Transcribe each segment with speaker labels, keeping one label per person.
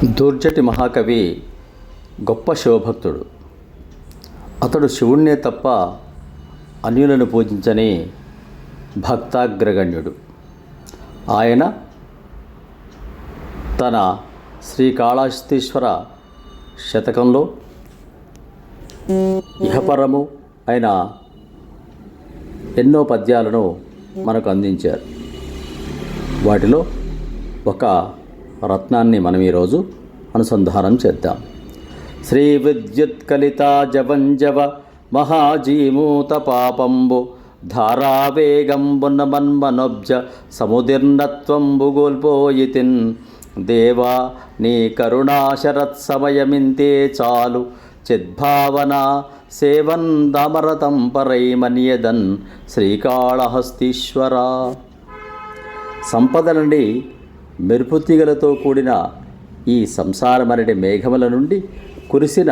Speaker 1: దుర్జటి మహాకవి గొప్ప శివభక్తుడు. అతడు శివుణ్ణే తప్ప అన్యులను పూజించని భక్తాగ్రగణ్యుడు. ఆయన తన శ్రీకాళహస్తీశ్వర శతకంలో ఇహపరము అయిన ఎన్నో పద్యాలను మనకు అందించారు. వాటిలో ఒక రత్నాన్ని మనం ఈరోజు అనుసంధానం చేద్దాం. శ్రీ విద్యుత్కలితా జవంజవ మహాజీమూత పాపంబు ధారావేగంబున మన్మనొబ్జ సముదిర్నత్వంబు గోల్పోయితిన్ దేవా నీ కరుణాశరత్సమయమింతే చాలు చిద్భావన సేవన్ దామరతం పరైమనియదన్ శ్రీకాళహస్తీశ్వర. సంపదలని మెరుపుతీగలతో కూడిన ఈ సంసారమనడి మేఘముల నుండి కురిసిన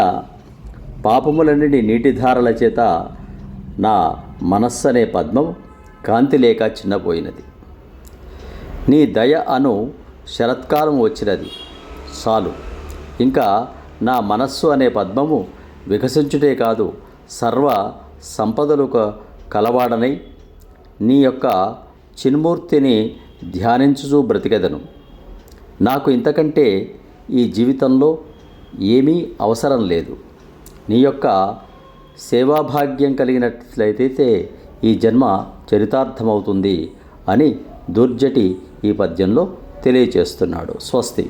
Speaker 1: పాపములన్నిటి నీటిధారల చేత నా మనస్సనే పద్మం కాంతి లేక చిన్నపోయినది. నీ దయ అను శరత్కాలం వచ్చినది చాలు, ఇంకా నా మనస్సు అనే పద్మము వికసించుటే కాదు సర్వ సంపదలు కలవాడనై నీ యొక్క చిన్మూర్తిని ధ్యానించుచూ బ్రతికెదను. నాకు ఇంతకంటే ఈ జీవితంలో ఏమీ అవసరం లేదు. నీ యొక్క సేవాభాగ్యం కలిగినట్లయితే ఈ జన్మ చరితార్థమవుతుంది అని దుర్జటి ఈ పద్యంలో తెలియచేస్తున్నాడు. స్వస్తి.